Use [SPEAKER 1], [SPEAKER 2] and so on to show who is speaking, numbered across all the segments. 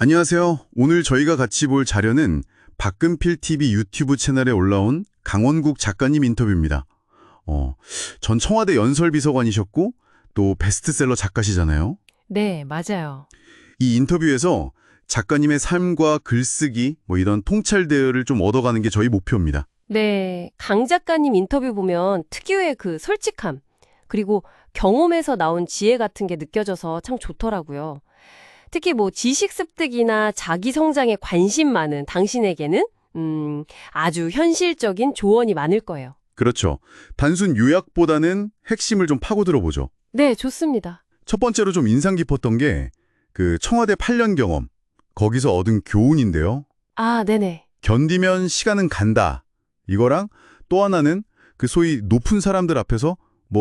[SPEAKER 1] 안녕하세요. 오늘 저희가 같이 볼 자료는 박근필 TV 유튜브 채널에 올라온 강원국 작가님 인터뷰입니다. 전 청와대 연설비서관이셨고 또 베스트셀러 작가시잖아요.
[SPEAKER 2] 네, 맞아요.
[SPEAKER 1] 이 인터뷰에서 작가님의 삶과 글쓰기, 이런 통찰 대화를 좀 얻어가는 게 저희 목표입니다.
[SPEAKER 2] 네, 강 작가님 인터뷰 보면 특유의 그 솔직함, 그리고 경험에서 나온 지혜 같은 게 느껴져서 참 좋더라고요. 특히 지식 습득이나 자기 성장에 관심 많은 당신에게는 아주 현실적인 조언이 많을 거예요.
[SPEAKER 1] 그렇죠. 단순 요약보다는 핵심을 좀 파고들어 보죠.
[SPEAKER 2] 네, 좋습니다.
[SPEAKER 1] 첫 번째로 좀 인상 깊었던 게 그 청와대 8년 경험, 거기서 얻은 교훈인데요.
[SPEAKER 2] 아, 네네.
[SPEAKER 1] 견디면 시간은 간다. 이거랑 또 하나는 그 소위 높은 사람들 앞에서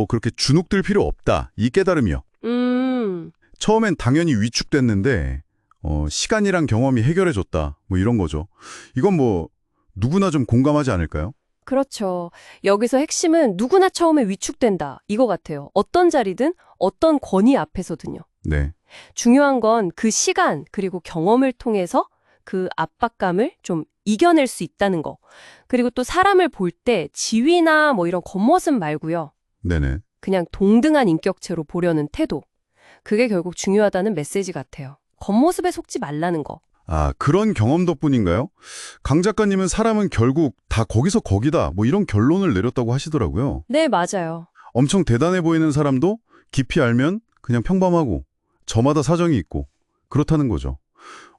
[SPEAKER 1] 그렇게 주눅들 필요 없다. 이 깨달음이요. 처음엔 당연히 위축됐는데 시간이랑 경험이 해결해줬다. 이런 거죠. 이건 누구나 좀 공감하지 않을까요?
[SPEAKER 2] 그렇죠. 여기서 핵심은 누구나 처음에 위축된다. 이거 같아요. 어떤 자리든 어떤 권위 앞에서든요.
[SPEAKER 1] 네.
[SPEAKER 2] 중요한 건 그 시간 그리고 경험을 통해서 그 압박감을 좀 이겨낼 수 있다는 거. 그리고 또 사람을 볼 때 지위나 이런 겉모습 말고요.
[SPEAKER 1] 네네.
[SPEAKER 2] 그냥 동등한 인격체로 보려는 태도. 그게 결국 중요하다는 메시지 같아요. 겉모습에 속지 말라는 거.
[SPEAKER 1] 아, 그런 경험 덕분인가요? 강 작가님은 사람은 결국 다 거기서 거기다. 이런 결론을 내렸다고 하시더라고요.
[SPEAKER 2] 네, 맞아요.
[SPEAKER 1] 엄청 대단해 보이는 사람도 깊이 알면 그냥 평범하고 저마다 사정이 있고 그렇다는 거죠.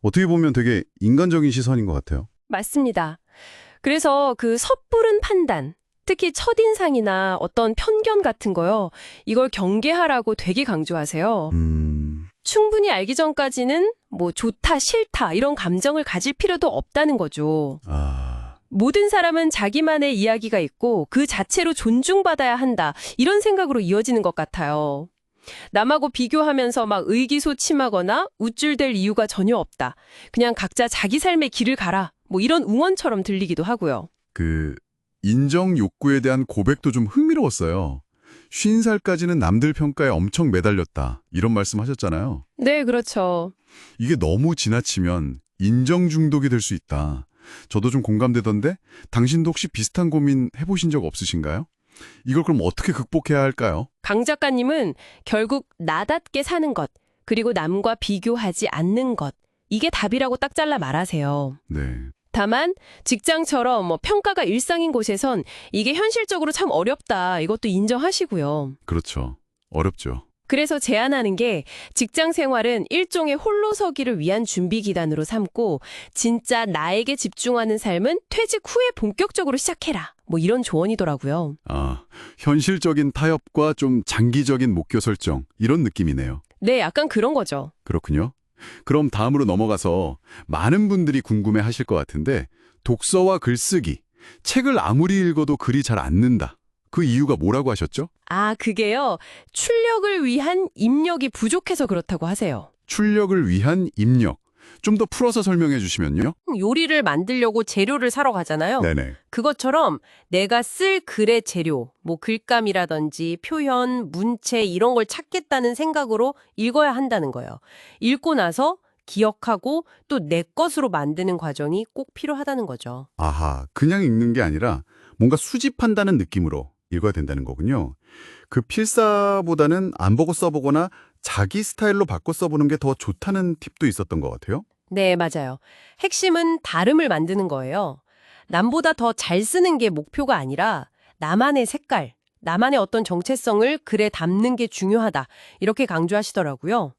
[SPEAKER 1] 어떻게 보면 되게 인간적인 시선인 것 같아요.
[SPEAKER 2] 맞습니다. 그래서 그 섣부른 판단, 특히 첫인상이나 어떤 편견 같은 거요. 이걸 경계하라고 되게 강조하세요. 충분히 알기 전까지는 좋다, 싫다 이런 감정을 가질 필요도 없다는 거죠. 모든 사람은 자기만의 이야기가 있고 그 자체로 존중받아야 한다. 이런 생각으로 이어지는 것 같아요. 남하고 비교하면서 막 의기소침하거나 우쭐댈 이유가 전혀 없다. 그냥 각자 자기 삶의 길을 가라. 이런 응원처럼 들리기도 하고요.
[SPEAKER 1] 그 인정 욕구에 대한 고백도 좀 흥미로웠어요. 50살까지는 남들 평가에 엄청 매달렸다. 이런 말씀하셨잖아요.
[SPEAKER 2] 네, 그렇죠.
[SPEAKER 1] 이게 너무 지나치면 인정 중독이 될 수 있다. 저도 좀 공감되던데 당신도 혹시 비슷한 고민 해보신 적 없으신가요? 이걸 그럼 어떻게 극복해야 할까요?
[SPEAKER 2] 강 작가님은 결국 나답게 사는 것, 그리고 남과 비교하지 않는 것, 이게 답이라고 딱 잘라 말하세요.
[SPEAKER 1] 네.
[SPEAKER 2] 다만 직장처럼 평가가 일상인 곳에선 이게 현실적으로 참 어렵다. 이것도 인정하시고요.
[SPEAKER 1] 그렇죠. 어렵죠.
[SPEAKER 2] 그래서 제안하는 게 직장 생활은 일종의 홀로서기를 위한 준비 기간으로 삼고 진짜 나에게 집중하는 삶은 퇴직 후에 본격적으로 시작해라. 이런 조언이더라고요.
[SPEAKER 1] 아, 현실적인 타협과 좀 장기적인 목표 설정 이런 느낌이네요.
[SPEAKER 2] 네, 약간 그런 거죠.
[SPEAKER 1] 그렇군요. 그럼 다음으로 넘어가서 많은 분들이 궁금해하실 것 같은데 독서와 글쓰기, 책을 아무리 읽어도 글이 잘 안 는다. 그 이유가 뭐라고 하셨죠?
[SPEAKER 2] 아, 그게요. 출력을 위한 입력이 부족해서 그렇다고 하세요.
[SPEAKER 1] 출력을 위한 입력. 좀 더 풀어서 설명해 주시면요.
[SPEAKER 2] 요리를 만들려고 재료를 사러 가잖아요.
[SPEAKER 1] 네네.
[SPEAKER 2] 그것처럼 내가 쓸 글의 재료, 글감이라든지 표현, 문체 이런 걸 찾겠다는 생각으로 읽어야 한다는 거예요. 읽고 나서 기억하고 또 내 것으로 만드는 과정이 꼭 필요하다는 거죠.
[SPEAKER 1] 아하, 그냥 읽는 게 아니라 뭔가 수집한다는 느낌으로 읽어야 된다는 거군요. 그 필사보다는 안 보고 써보거나 자기 스타일로 바꿔 써보는 게 더 좋다는 팁도 있었던 것 같아요.
[SPEAKER 2] 네, 맞아요. 핵심은 다름을 만드는 거예요. 남보다 더 잘 쓰는 게 목표가 아니라 나만의 색깔, 나만의 어떤 정체성을 글에 담는 게 중요하다. 이렇게 강조하시더라고요.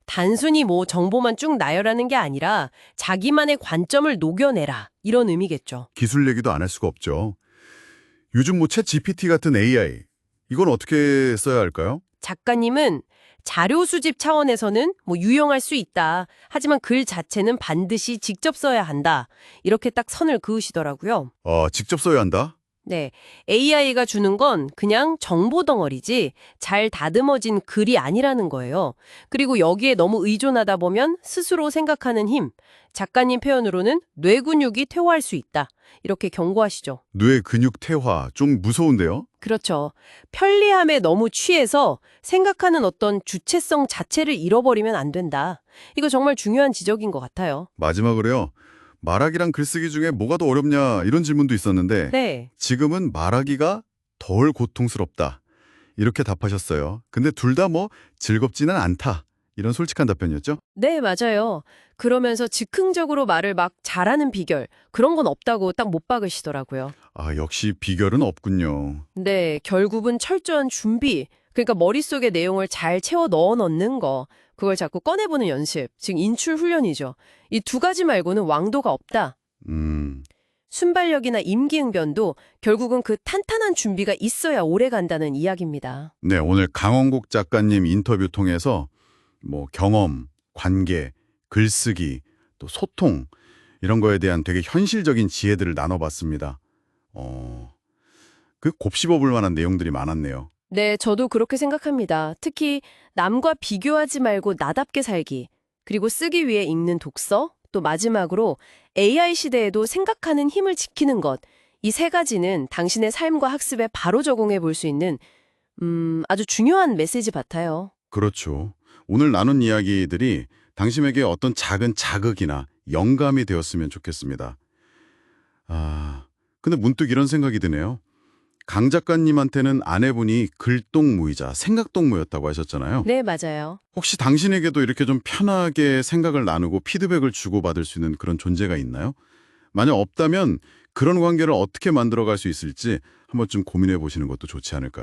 [SPEAKER 2] 단순히 정보만 쭉 나열하는 게 아니라 자기만의 관점을 녹여내라. 이런 의미겠죠.
[SPEAKER 1] 기술 얘기도 안 할 수가 없죠. 요즘 챗 GPT 같은 AI, 이건 어떻게 써야 할까요?
[SPEAKER 2] 작가님은 자료 수집 차원에서는 유용할 수 있다. 하지만 글 자체는 반드시 직접 써야 한다. 이렇게 딱 선을 그으시더라고요.
[SPEAKER 1] 직접 써야 한다?
[SPEAKER 2] 네, AI가 주는 건 그냥 정보 덩어리지 잘 다듬어진 글이 아니라는 거예요. 그리고 여기에 너무 의존하다 보면 스스로 생각하는 힘, 작가님 표현으로는 뇌근육이 퇴화할 수 있다. 이렇게 경고하시죠.
[SPEAKER 1] 뇌 근육 퇴화, 좀 무서운데요?
[SPEAKER 2] 그렇죠. 편리함에 너무 취해서 생각하는 어떤 주체성 자체를 잃어버리면 안 된다. 이거 정말 중요한 지적인 것 같아요.
[SPEAKER 1] 마지막으로요. 말하기랑 글쓰기 중에 뭐가 더 어렵냐 이런 질문도 있었는데
[SPEAKER 2] 네.
[SPEAKER 1] 지금은 말하기가 덜 고통스럽다. 이렇게 답하셨어요. 근데 둘 다 뭐 즐겁지는 않다. 이런 솔직한 답변이었죠?
[SPEAKER 2] 네, 맞아요. 그러면서 즉흥적으로 말을 막 잘하는 비결, 그런 건 없다고 딱 못 박으시더라고요.
[SPEAKER 1] 아, 역시 비결은 없군요.
[SPEAKER 2] 네, 결국은 철저한 준비, 그러니까 머릿속에 내용을 잘 채워 넣어 넣는 거, 그걸 자꾸 꺼내보는 연습, 즉 인출 훈련이죠. 이 두 가지 말고는 왕도가 없다.
[SPEAKER 1] 음,
[SPEAKER 2] 순발력이나 임기응변도 결국은 그 탄탄한 준비가 있어야 오래 간다는 이야기입니다.
[SPEAKER 1] 네, 오늘 강원국 작가님 인터뷰 통해서 뭐 경험, 관계, 글쓰기, 또 소통 이런 거에 대한 되게 현실적인 지혜들을 나눠봤습니다. 그 곱씹어 볼 만한 내용들이 많았네요.
[SPEAKER 2] 네, 저도 그렇게 생각합니다. 특히 남과 비교하지 말고 나답게 살기, 그리고 쓰기 위해 읽는 독서, 또 마지막으로 AI 시대에도 생각하는 힘을 지키는 것, 이 세 가지는 당신의 삶과 학습에 바로 적용해 볼 수 있는 아주 중요한 메시지 같아요.
[SPEAKER 1] 그렇죠. 오늘 나눈 이야기들이 당신에게 어떤 작은 자극이나 영감이 되었으면 좋겠습니다. 아, 근데 문득 이런 생각이 드네요. 강 작가님한테는 아내분이 글동무이자 생각동무였다고 하셨잖아요.
[SPEAKER 2] 네, 맞아요.
[SPEAKER 1] 혹시 당신에게도 이렇게 좀 편하게 생각을 나누고 피드백을 주고받을 수 있는 그런 존재가 있나요? 만약 없다면 그런 관계를 어떻게 만들어갈 수 있을지 한번쯤 고민해 보시는 것도 좋지 않을까요?